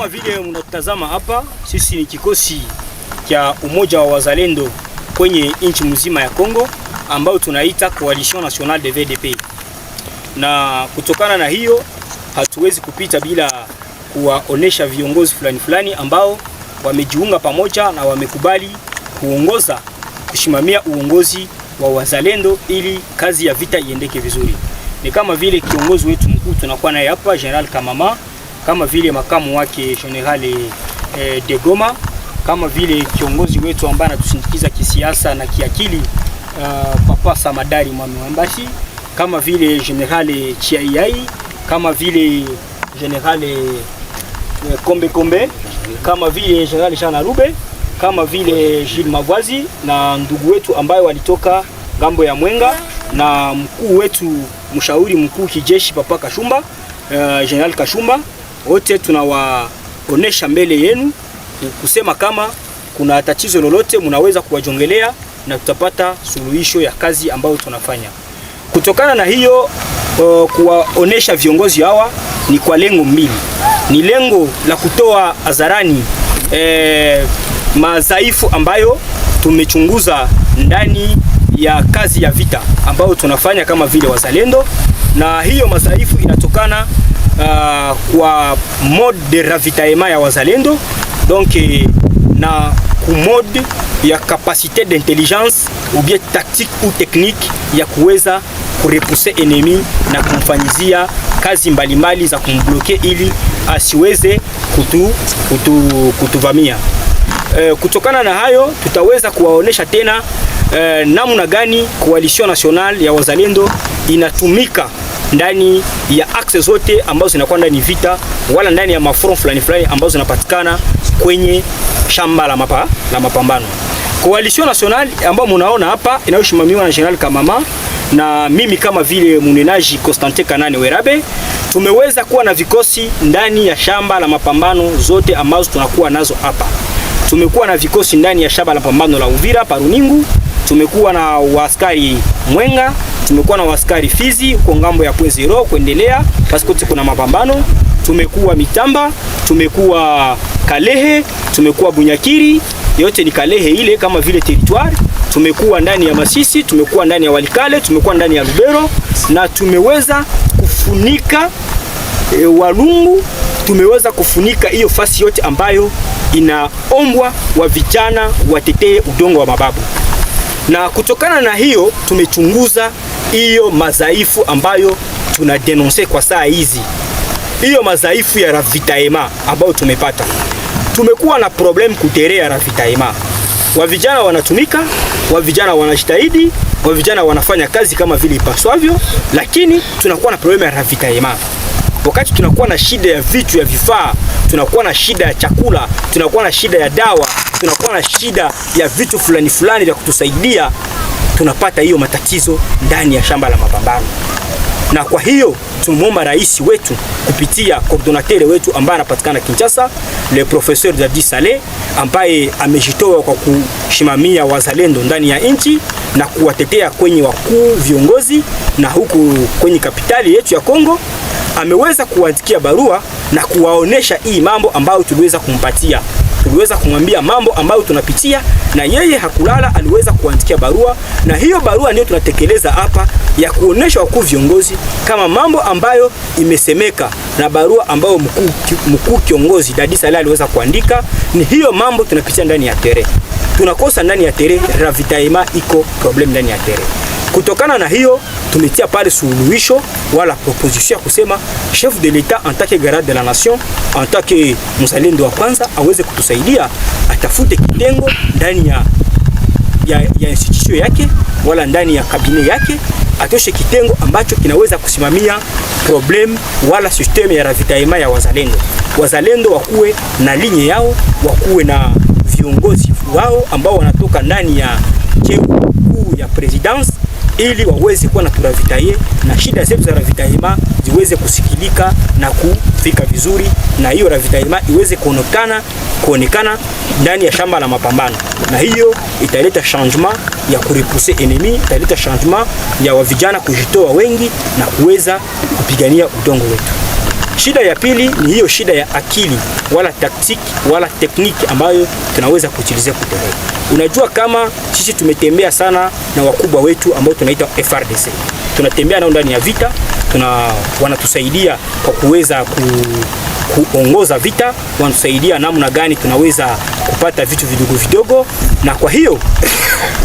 Kama vile mnatazama hapa, sisi ni kikosi cha Umoja wa Wazalendo kwenye nchi mzima ya Kongo ambao tunaita Coalition Nationale de VDP. Na kutokana na hiyo hatuwezi kupita bila kuwaonesha viongozi fulani ambao wamejiunga pamoja na wamekubali kusimamia uongozi wa wazalendo ili kazi ya vita iendeke vizuri. Ni kama vile kiongozi wetu mkuu tunakuwa naye hapa General Kamama, kama vile makamu wake General de Goma, kama vile kiongozi wetu ambaye anatusindikiza kisiasa na kiakili Papa Samadari Mwambashi, kama vile General Chiayai, kama vile General Kombe, kama vile General Jean Arube, kama vile Gilles Mavazi na ndugu wetu ambayo walitoka gambo ya Mwenga, na mkuu wetu mshauri mkuu kijeshi Papa Kashumba, General Kashumba. Wote tunawaonesha mbele yenu kusema kama kuna tatizo lolote mnaweza kuwajongelea na tutapata suluhisho ya kazi ambayo tunafanya. Kutokana na hiyo kuwaonesha viongozi hawa ni kwa lengo mbili. Ni lengo la kutoa hadharani madhaifu ambayo tumechunguza ndani ya kazi ya vita ambayo tunafanya kama vile wazalendo, na hiyo madhaifu inatokana kwa mode de ravitaillement ya wazalendo, donc na mode ya capacité d'intelligence ou bien tactique ou technique ya kuweza kurepousser ennemi na kumfanyizia kazi mbalimbali za kumbloke ili asiweze kutuvamia. Kutokana na hayo tutaweza kuwaonesha tena namna gani Coalition Nationale ya Wazalendo inatumika ndani ya axe zote ambazo zinakuwa ndani vita wala ndani ya mafront fulani ambazo zinapatikana kwenye shamba la mapambano. Coalition Nationale ambayo mnaona hapa inayosimamiwa na General Kamama na mimi kama vile munenaji Constantin Kanani Werabe, tumeweza kuwa na vikosi ndani ya shamba la mapambano zote ambazo tunakuwa nazo hapa. Tumekuwa na vikosi ndani ya shamba la mapambano la Uvira Paruningu, tumekuwa na waaskari Mwenga, tumekuwa na waaskari Fizi kwa ngambo ya Point Zero kuendelea paskote kuna mapambano, tumekuwa Mitamba, tumekuwa Kalehe, tumekuwa Bunyakiri, yote ni Kalehe ile kama vile territoire, tumekuwa ndani ya Masisi, tumekuwa ndani ya Walikale, tumekuwa ndani ya Lubero, na tumeweza kufunika Walungu, tumeweza kufunika hiyo fasi yote ambayo inaombwa wa vijana watetee udongo wa mababu. Na kutokana na hiyo tumechunguza hiyo madhaifu ambayo tunadenonse kwa saa hizi. Hiyo madhaifu ya ravitaillement ambayo tumepata. Tumekuwa na problem kutere ya ravitaillement. Wa vijana wanatumika, wa vijana wanajitahidi, wa vijana wanafanya kazi kama vile ipaswavyo, lakini tunakuwa na problem ya ravitaillement. Wakati tunakuwa na shida ya vitu ya vifaa, tunakuwa na shida ya chakula, tunakuwa na shida ya dawa, tunakuwa na shida ya vitu fulani vya kutusaidia, tunapata hiyo matatizo ndani ya shamba la mapambano. Na kwa hiyo tumomba rais wetu kupitia coordinateur wetu ambaye anapatikana Kinshasa, le professeur Dadi Saleh, ambaye amejitoa kwa kushimamia wazalendo ndani ya nchi na kuwatetea kwenye wakuu viongozi na huku kwenye kapitali yetu ya Kongo, ameweza kuandikia barua na kuwaonesha hii mambo ambayo tuliweza kumpatia. Tuliweza kumwambia mambo ambayo tunapitia na yeye hakulala, aliweza kuandikia barua, na hiyo barua ndio tunatekeleza hapa ya kuonesha wakuu viongozi kama mambo ambayo imesemeka na barua ambayo mkuu kiongozi Dadi Saleh aliweza kuandika ni hiyo mambo tunapitia ndani ya tere. Tunakosa ndani ya tere, ravitaillement iko problem ndani ya tere. Kutokana na hiyo tumetia pale suluhisho wala proposition ya kusema chef de l'etat en tant que garant de la nation, en tant que mzalendo wa kwanza aweze kutusaidia, atafute kitengo ndani ya institution yake wala ndani ya kabine yake, atoshe kitengo ambacho kinaweza kusimamia problem wala system ya ravitaillement ya wazalendo. Wazalendo wakuwe na linye yao, wakuwe na viongozi wao ambao wanatoka ndani ya cheo kuu ya presidence, ili waweze kuwa na turavitaye na shida zetu za ravitaillement ziweze kusikilika na kufika vizuri, na hiyo ravitaillement iweze kuonekana ndani ya shamba la mapambano, na hiyo italeta changement ya kurepousser ennemi, italeta changement ya wavijana kujitoa wengi na kuweza kupigania udongo wetu. Shida ya pili ni hiyo shida ya akili wala taktiki wala tekniki ambayo tunaweza kuutilizia kutereka. Unajua kama sisi tumetembea sana na wakubwa wetu ambao tunaita FRDC. Tunatembea nao ndani ya vita, wanatusaidia kwa kuweza kuongoza vita, wanatusaidia namna gani tunaweza kupata vitu vidogo vidogo, na kwa hiyo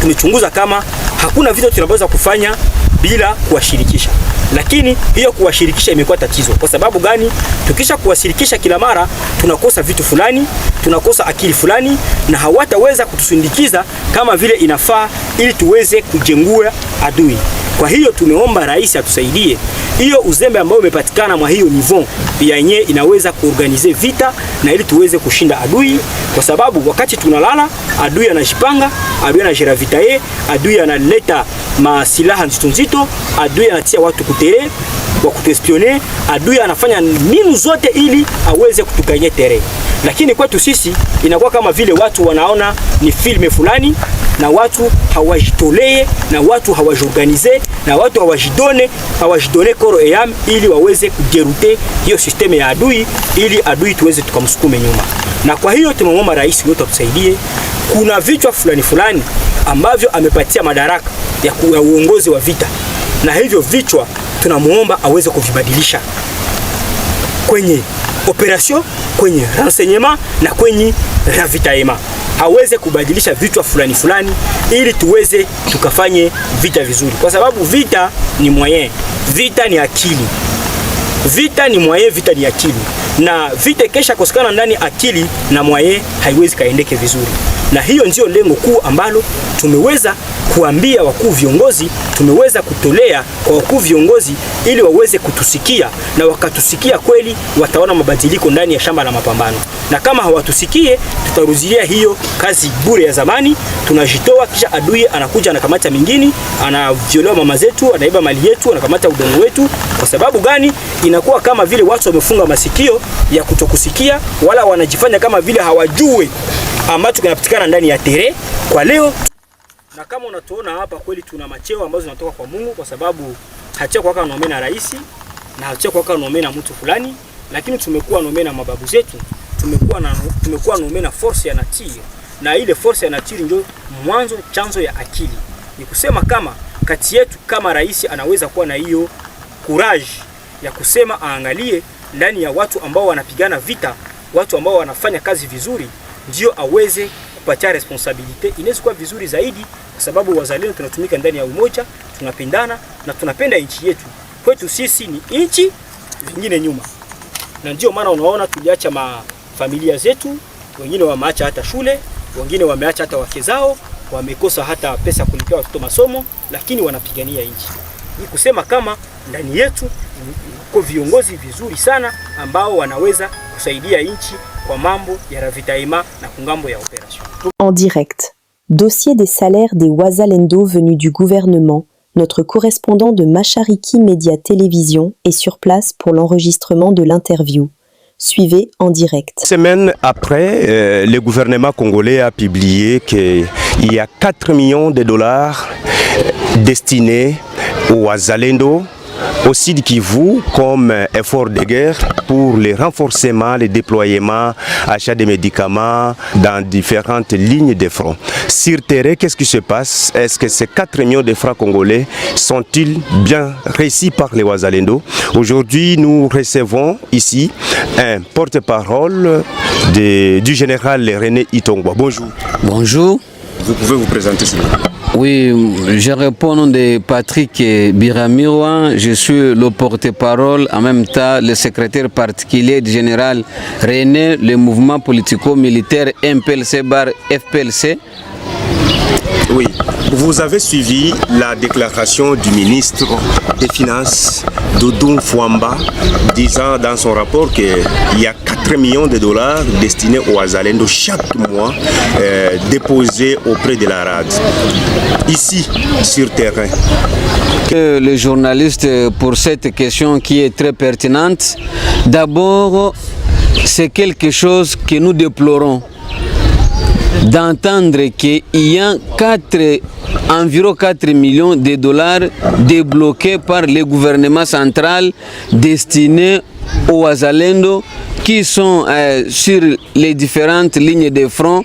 tumechunguza kama hakuna vitu tunaweza kufanya bila kuwashirikisha. Lakini hiyo kuwashirikisha imekuwa tatizo. Kwa sababu gani? Tukisha kuwashirikisha kila mara tunakosa vitu fulani, tunakosa akili fulani, na hawataweza kutusindikiza kama vile inafaa ili tuweze kujengua adui. Kwa hiyo tumeomba rais atusaidie hiyo uzembe ambao umepatikana mwa hiyo niveau yenyewe inaweza kuorganize vita na ili tuweze kushinda adui, kwa sababu wakati tunalala adui anajipanga, adui anajiravita adui analeta masilaha nzito, adui anatia watu kutere wa kutuespionner, adui anafanya nini zote ili aweze kutukanye tere. Lakini kwetu sisi inakuwa kama vile watu wanaona ni filme fulani, na watu hawajitolee, na watu hawajiorganize, na watu hawajidone koro eyam ili waweze kujerute hiyo system ya adui, ili adui tuweze tukamsukume nyuma. Na kwa hiyo tunaomba rais wetu atusaidie. Kuna vichwa fulani ambavyo amepatia madaraka ya uongozi wa vita, na hivyo vichwa tunamuomba aweze kuvibadilisha kwenye operation, kwenye renseignement na kwenye ravitaillement. Aweze kubadilisha vichwa fulani ili tuweze tukafanye vita vizuri, kwa sababu vita ni moyen, vita ni akili, vita ni moyen, vita ni akili, na vita kesha kosekana ndani akili na moyen haiwezi kaendeke vizuri. Na hiyo ndio lengo kuu ambalo tumeweza kuambia wakuu viongozi, tumeweza kutolea kwa wakuu viongozi ili waweze kutusikia, na wakatusikia kweli wataona mabadiliko ndani ya shamba la mapambano. Na kama hawatusikie tutarudia hiyo kazi bure ya zamani, tunajitoa kisha adui anakuja anakamata mingine, anavyolewa mama zetu, anaiba mali yetu, anakamata udongo wetu. Kwa sababu gani? Inakuwa kama vile watu wamefunga masikio ya kutokusikia, wala wanajifanya kama vile hawajui ambacho kinapatikana ndani ya tere kwa leo. Na kama unatuona hapa kweli tuna macheo ambazo zinatoka kwa Mungu, kwa sababu hatia kwa kama na rais na hatia kwa kama na mtu fulani, lakini tumekuwa na mababu zetu, tumekuwa na force ya nature, na ile force ya nature ndio mwanzo chanzo ya akili. Ni kusema kama kati yetu kama rais anaweza kuwa na hiyo courage ya kusema aangalie ndani ya watu ambao wanapigana vita, watu ambao wanafanya kazi vizuri, ndio aweze kupatia responsibility. Inaweza kuwa vizuri zaidi, kwa sababu wazalendo tunatumika ndani ya umoja, tunapendana na tunapenda nchi yetu. Kwetu sisi ni nchi, vingine nyuma. Na ndio maana unaona tuliacha familia zetu, wengine wameacha hata shule, wengine wameacha hata wake zao, wamekosa hata pesa kulipia watoto masomo, lakini wanapigania nchi. Ni kusema kama ndani yetu kwa viongozi vizuri sana ambao wanaweza kusaidia nchi kwa mambo ya ravitaillement na kungambo ya operation. En direct, dossier des salaires des Wazalendo venus du gouvernement. Notre correspondant de Mashariki Media Télévision est sur place pour l'enregistrement de l'interview. Suivez en direct. Semaine après, le gouvernement congolais a publié qu'il y a 4 millions de dollars destinés aux Wazalendo au Sud Kivu comme effort de guerre pour le renforcement, le déploiement, achat de médicaments dans différentes lignes de front. Sur terrain, qu'est-ce qui se passe? Est-ce que ces 4 millions de francs congolais sont-ils bien réussis par les Wazalendo? Aujourd'hui, nous recevons ici un porte-parole du général René Itongwa. Bonjour. Bonjour. Vous pouvez vous présenter s'il vous plaît? Oui, je réponds au nom de Patrick Biramiroua. Je suis le porte-parole, en même temps le secrétaire particulier du général René, le mouvement politico-militaire MPLC/FPLC. Oui, vous avez suivi la déclaration du ministre des Finances, Doudou Fouamba, disant dans son rapport qu'il y a 4 millions de dollars destinés aux Wazalendo chaque mois déposés auprès de la RAD. Ici, sur terrain. Les journalistes, pour cette question qui est très pertinente, d'abord, c'est quelque chose que nous déplorons. D'entendre qu'il y a environ 4 millions de dollars débloqués par le gouvernement central destinés aux Wazalendo qui sont sur les différentes lignes de front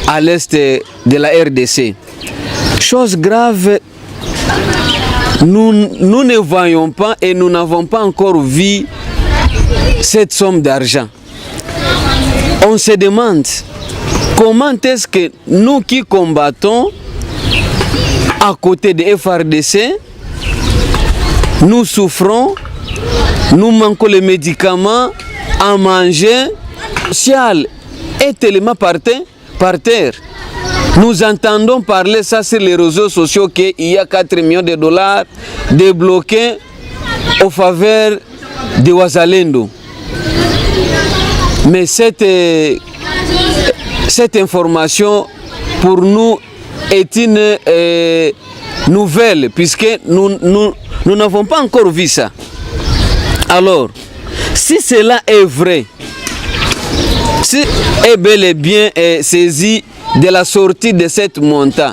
à l'est de la RDC. Chose grave, nous ne voyons pas et nous n'avons pas encore vu cette somme d'argent. On se demande comment est-ce que nous qui combattons à côté de FRDC, nous souffrons, nous manquons les médicaments, à manger, le social est tellement par terre. Nous entendons parler ça sur les réseaux sociaux qu'il y a 4 millions de dollars débloqués au faveur de Wazalendo. Mais cette information pour nous est une nouvelle puisque nous n'avons pas encore vu ça. Alors, si cela est vrai, si est bel et bien saisi de la sortie de cette montant,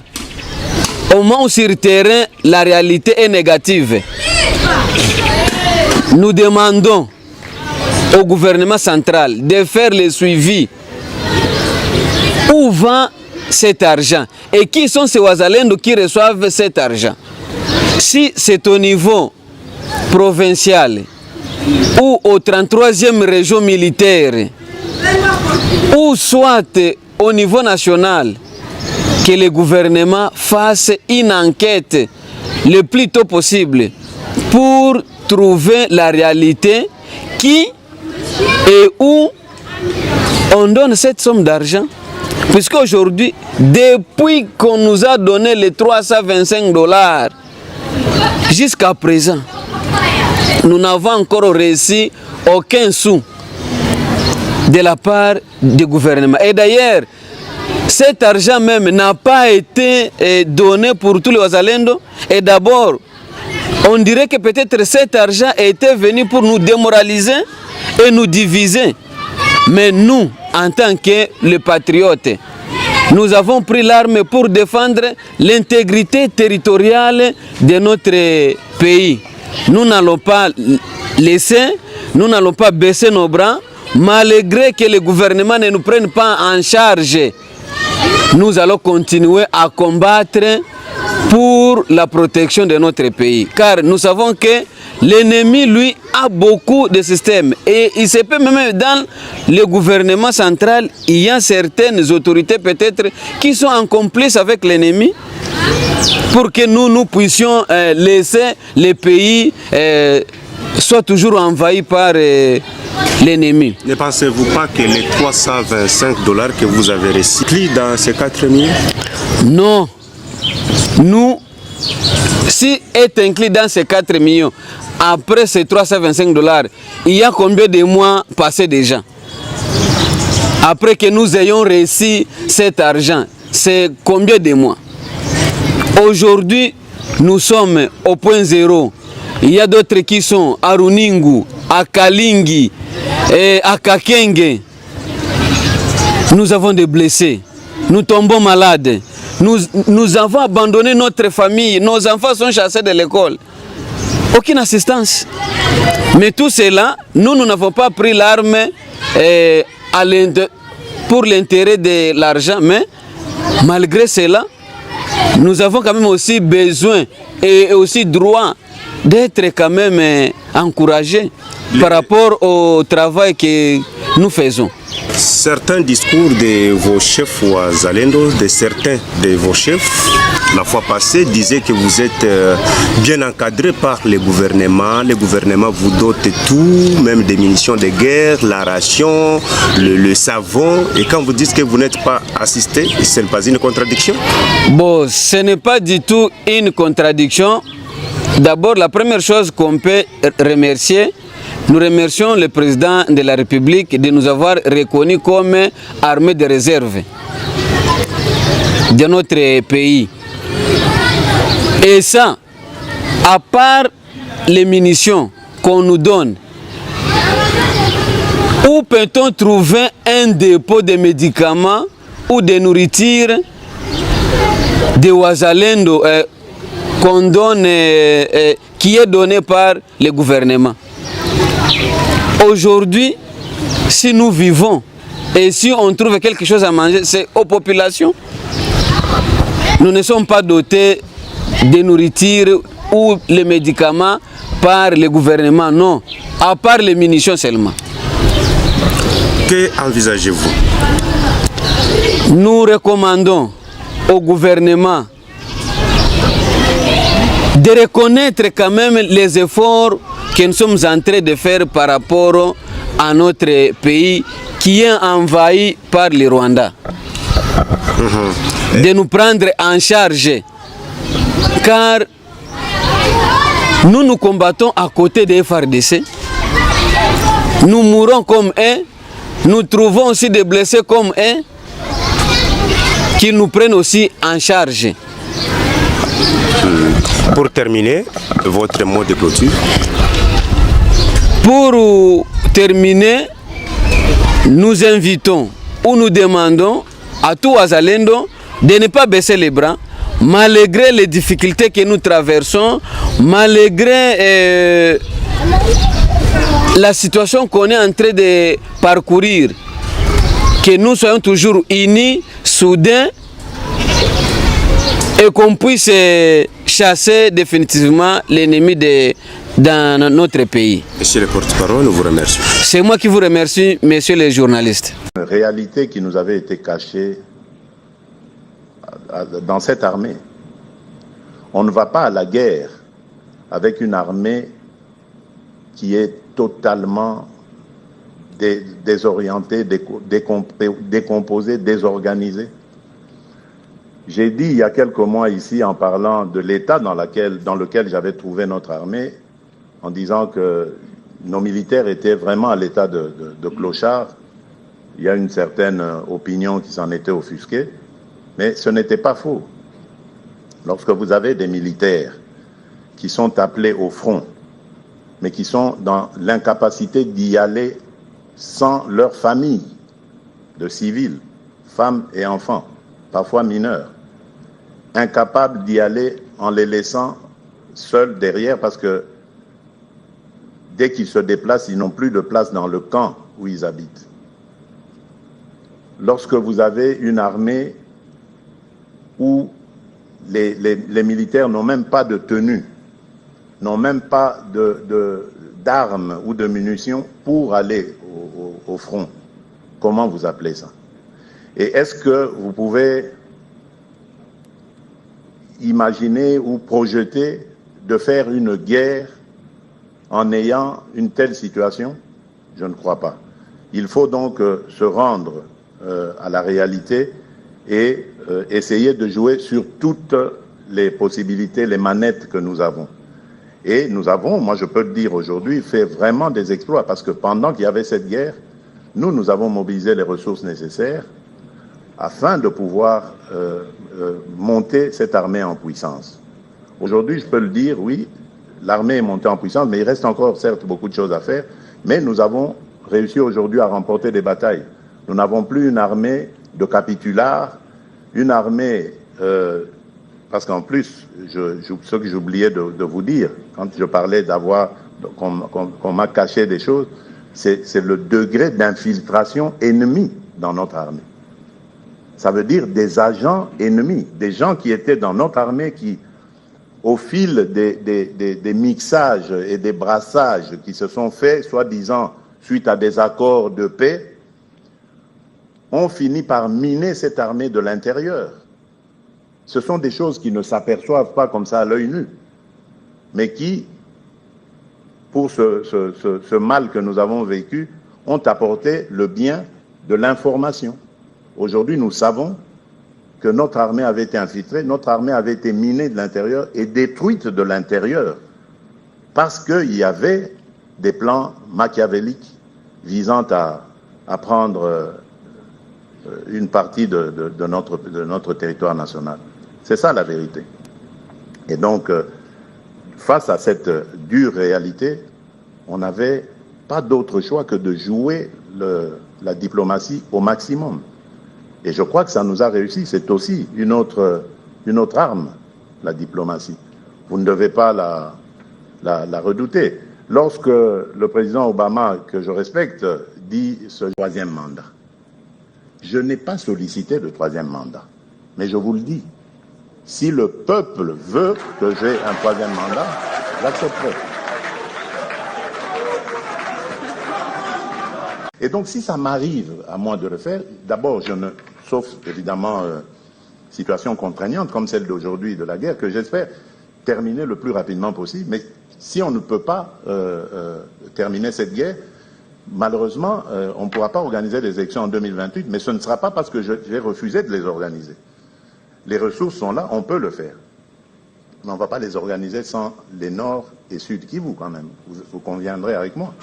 au moins où sur le terrain la réalité est négative, nous demandons au gouvernement central de faire le suivi. Où va cet argent et qui sont ces Wazalendo qui reçoivent cet argent? Si c'est au niveau provincial ou au 33e région militaire ou soit au niveau national, que le gouvernement fasse une enquête le plus tôt possible pour trouver la réalité qui et où on donne cette somme d'argent. Puisqu'aujourd'hui, depuis qu'on nous a donné les 325 dollars jusqu'à présent, nous n'avons encore reçu aucun sou de la part du gouvernement. Et d'ailleurs, cet argent même n'a pas été donné pour tous les Wazalendo. Et d'abord, on dirait que peut-être cet argent était venu pour nous démoraliser et nous diviser. Mais nous, en tant que les patriotes, nous avons pris l'arme pour défendre l'intégrité territoriale de notre pays. Nous n'allons pas laisser, nous n'allons pas baisser nos bras, malgré que le gouvernement ne nous prenne pas en charge. Nous allons continuer à combattre pour la protection de notre pays. Car nous savons que l'ennemi, lui, a beaucoup de systèmes. Et il se peut même dans le gouvernement central, il y a certaines autorités peut-être qui sont en complice avec l'ennemi pour que nous puissions laisser les pays soit toujours envahis par l'ennemi. Ne pensez-vous pas que les 325 dollars que vous avez reçus dans ces 4 millions? Non. Nous, si est inclus dans ces 4 millions, après ces 325 dollars, il y a combien de mois passés déjà? Après que nous ayons reçu cet argent, c'est combien de mois? Aujourd'hui, nous sommes au point zéro. Il y a d'autres qui sont à Runingu, à Kalingi, et à Kakenge. Nous avons des blessés. Nous tombons malades. Nous avons abandonné notre famille. Nos enfants sont chassés de l'école. Aucune assistance. Mais tout cela, nous n'avons pas pris l'arme pour l'intérêt de l'argent. Mais malgré cela, nous avons quand même aussi besoin et aussi droit d'être quand même encouragés par rapport au travail que nous faisons. Certains discours de vos chefs Wazalendo, de certains de vos chefs, la fois passée, disaient que vous êtes bien encadré par le gouvernement. Le gouvernement vous dote tout, même des munitions de guerre, la ration, le savon. Et quand vous dites que vous n'êtes pas assisté, ce n'est pas une contradiction? Bon, ce n'est pas du tout une contradiction. D'abord, la première chose qu'on peut remercier, nous remercions le président de la République de nous avoir reconnus comme armée de réserve de notre pays. Et ça, à part les munitions qu'on nous donne, où peut-on trouver un dépôt de médicaments ou de nourriture de Wazalendo qu'on donne, qui est donné par le gouvernement? Aujourd'hui, si nous vivons et si on trouve quelque chose à manger, c'est aux populations. Nous ne sommes pas dotés de nourriture ou les médicaments par le gouvernement, non, à part les munitions seulement. Que envisagez-vous? Nous recommandons au gouvernement de reconnaître quand même les efforts que nous sommes en train de faire par rapport à notre pays qui est envahi par le Rwanda. De nous prendre en charge, car nous combattons à côté des FARDC, nous mourons comme eux, nous trouvons aussi des blessés comme eux, qui nous prennent aussi en charge. Pour terminer, votre mot de clôture? Pour terminer, nous invitons ou nous demandons à tout Wazalendo de ne pas baisser les bras, malgré les difficultés que nous traversons, malgré la situation qu'on est en train de parcourir, que nous soyons toujours unis, soudés, et qu'on puisse chasser définitivement l'ennemi dans notre pays. Monsieur le porte-parole, nous vous remercions. C'est moi qui vous remercie, messieurs les journalistes. Une réalité qui nous avait été cachée dans cette armée. On ne va pas à la guerre avec une armée qui est totalement désorientée, décomposée, désorganisée. J'ai dit il y a quelques mois ici, en parlant de l'état dans lequel j'avais trouvé notre armée, en disant que nos militaires étaient vraiment à l'état de clochard. Il y a une certaine opinion qui s'en était offusquée, mais ce n'était pas faux. Lorsque vous avez des militaires qui sont appelés au front, mais qui sont dans l'incapacité d'y aller sans leur famille de civils, femmes et enfants, parfois mineurs, incapables d'y aller en les laissant seuls derrière parce que dès qu'ils se déplacent, ils n'ont plus de place dans le camp où ils habitent. Lorsque vous avez une armée où les militaires n'ont même pas de tenue, n'ont même pas d'armes ou de munitions pour aller au front, comment vous appelez ça? Et est-ce que vous pouvez imaginer ou projeter de faire une guerre en ayant une telle situation? Je ne crois pas. Il faut donc se rendre à la réalité et essayer de jouer sur toutes les possibilités, les manettes que nous avons. Et nous avons, moi je peux le dire aujourd'hui, fait vraiment des exploits parce que pendant qu'il y avait cette guerre, nous avons mobilisé les ressources nécessaires afin de pouvoir monter cette armée en puissance. Aujourd'hui, je peux le dire, oui, l'armée est montée en puissance, mais il reste encore certes beaucoup de choses à faire, mais nous avons réussi aujourd'hui à remporter des batailles. Nous n'avons plus une armée de capitulars, une armée, parce qu'en plus, ce que j'oubliais de vous dire, quand je parlais d'avoir, qu'on m'a caché des choses, c'est le degré d'infiltration ennemie dans notre armée. Ça veut dire des agents ennemis, des gens qui étaient dans notre armée qui, au fil des mixages et des brassages qui se sont faits, soi-disant suite à des accords de paix, ont fini par miner cette armée de l'intérieur. Ce sont des choses qui ne s'aperçoivent pas comme ça à l'œil nu, mais qui, pour ce mal que nous avons vécu, ont apporté le bien de l'information. Aujourd'hui, nous savons que notre armée avait été infiltrée, notre armée avait été minée de l'intérieur et détruite de l'intérieur, parce qu'il y avait des plans machiavéliques visant à prendre une partie de notre territoire national. C'est ça la vérité. Et donc, face à cette dure réalité, on n'avait pas d'autre choix que de jouer la diplomatie au maximum. Et je crois que ça nous a réussi. C'est aussi une autre arme, la diplomatie. Vous ne devez pas la redouter. Lorsque le président Obama, que je respecte, dit ce troisième mandat, je n'ai pas sollicité le troisième mandat. Mais je vous le dis, si le peuple veut que j'ai un troisième mandat, j'accepterai. Et donc, si ça m'arrive à moi de le faire, d'abord, sauf évidemment situation contraignante comme celle d'aujourd'hui de la guerre, que j'espère terminer le plus rapidement possible. Mais si on ne peut pas terminer cette guerre, malheureusement, on ne pourra pas organiser les élections en 2028, mais ce ne sera pas parce que j'ai refusé de les organiser. Les ressources sont là, on peut le faire. Mais on ne va pas les organiser sans les Nord et Sud Kivu quand même. Vous conviendrez avec moi.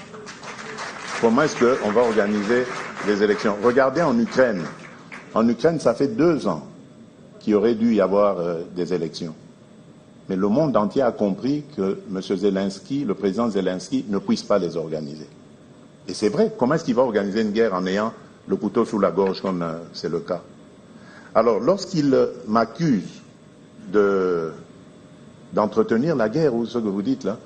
Comment est-ce qu'on va organiser les élections? Regardez en Ukraine. En Ukraine, ça fait 2 ans qu'il aurait dû y avoir des élections. Mais le monde entier a compris que M. Zelensky, le président Zelensky, ne puisse pas les organiser. Et c'est vrai, comment est-ce qu'il va organiser une guerre en ayant le couteau sous la gorge comme c'est le cas? Alors, lorsqu'il m'accuse d'entretenir la guerre, ou ce que vous dites là,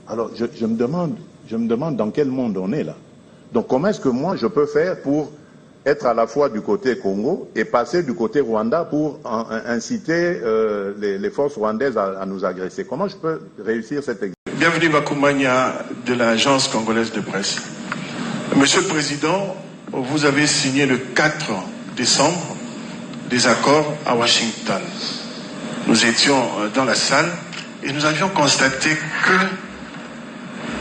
alors je me demande dans quel monde on est là. Donc comment est-ce que moi je peux faire pour être à la fois du côté Congo et passer du côté Rwanda pour inciter les forces rwandaises à nous agresser? Comment je peux réussir cet exercice? Bienvenue Bakoumania de l'Agence congolaise de presse. Monsieur le Président, vous avez signé le 4 décembre des accords à Washington. Nous étions dans la salle et nous avions constaté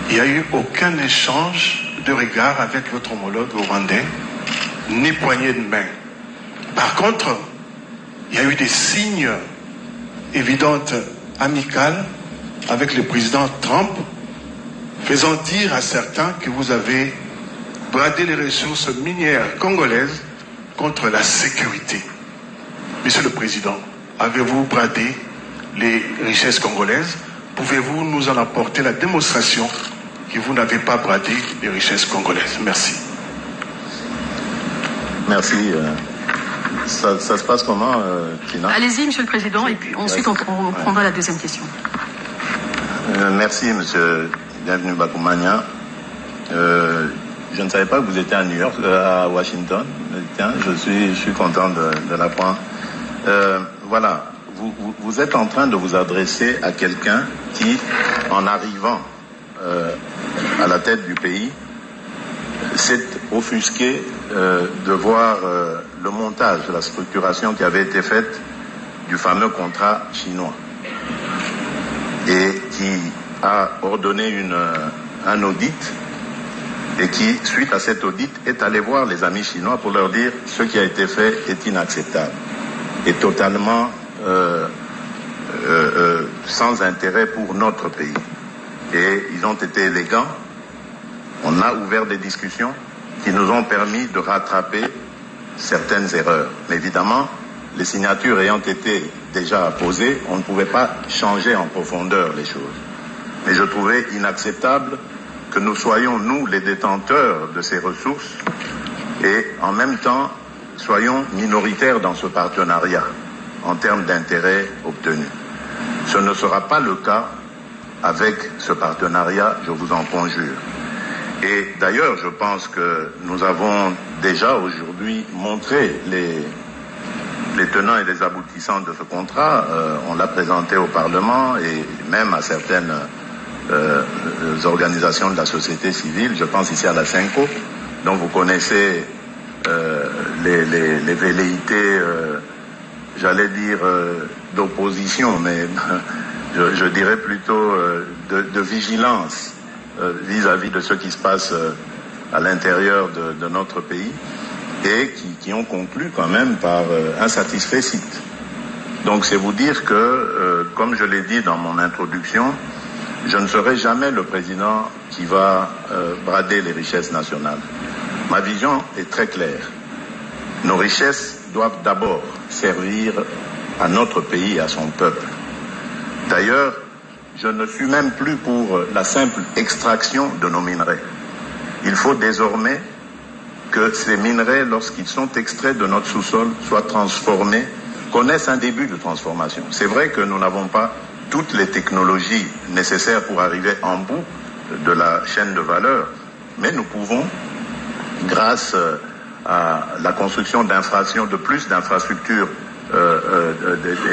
qu'il n'y a eu aucun échange de regard avec votre homologue rwandais, ni poignée de main. Par contre, il y a eu des signes évidents amicaux avec le président Trump, faisant dire à certains que vous avez bradé les ressources minières congolaises contre la sécurité. Monsieur le Président, avez-vous bradé les richesses congolaises? Pouvez-vous nous en apporter la démonstration que vous n'avez pas bradé les richesses congolaises? Merci. Merci. Ça se passe comment, Tina? Allez-y, Monsieur le Président, et puis ensuite on prendra la deuxième question. Merci, Monsieur. Bienvenue, Bakoumania. Je ne savais pas que vous étiez à New York, à Washington. Tiens, je suis content de l'apprendre. Voilà, vous êtes en train de vous adresser à quelqu'un qui, en arrivant à la tête du pays, s'est offusqué de voir le montage, la structuration qui avait été faite du fameux contrat chinois et qui a ordonné un audit et qui, suite à cet audit, est allé voir les amis chinois pour leur dire ce qui a été fait est inacceptable et totalement sans intérêt pour notre pays. Et ils ont été élégants. On a ouvert des discussions qui nous ont permis de rattraper certaines erreurs. Mais évidemment, les signatures ayant été déjà apposées, on ne pouvait pas changer en profondeur les choses. Mais je trouvais inacceptable que nous soyons, nous, les détenteurs de ces ressources et en même temps soyons minoritaires dans ce partenariat en termes d'intérêts obtenus. Ce ne sera pas le cas avec ce partenariat, je vous en conjure. Et d'ailleurs, je pense que nous avons déjà aujourd'hui montré les tenants et les aboutissants de ce contrat. On l'a présenté au Parlement et même à certaines organisations de la société civile. Je pense ici à la CENCO, dont vous connaissez les velléités, j'allais dire d'opposition, mais je dirais plutôt de vigilance vis-à-vis de ce qui se passe à l'intérieur de notre pays et qui ont conclu quand même par un satisfecit. Donc c'est vous dire que, comme je l'ai dit dans mon introduction, je ne serai jamais le président qui va brader les richesses nationales. Ma vision est très claire. Nos richesses doivent d'abord servir à notre pays et à son peuple. D'ailleurs, je ne suis même plus pour la simple extraction de nos minerais. Il faut désormais que ces minerais, lorsqu'ils sont extraits de notre sous-sol, soient transformés, connaissent un début de transformation. C'est vrai que nous n'avons pas toutes les technologies nécessaires pour arriver en bout de la chaîne de valeur, mais nous pouvons, grâce à la construction de plus d'infrastructures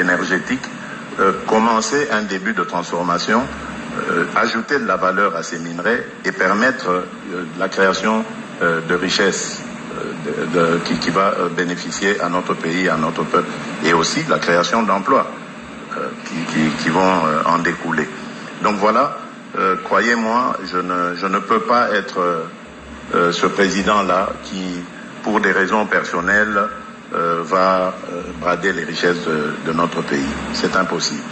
énergétiques, commencer un début de transformation, ajouter de la valeur à ces minerais et permettre la création de richesses qui va bénéficier à notre pays, à notre peuple, et aussi de la création d'emplois qui vont en découler. Donc voilà, croyez-moi, je ne peux pas être ce président-là qui, pour des raisons personnelles, va brader les richesses de notre pays. C'est impossible.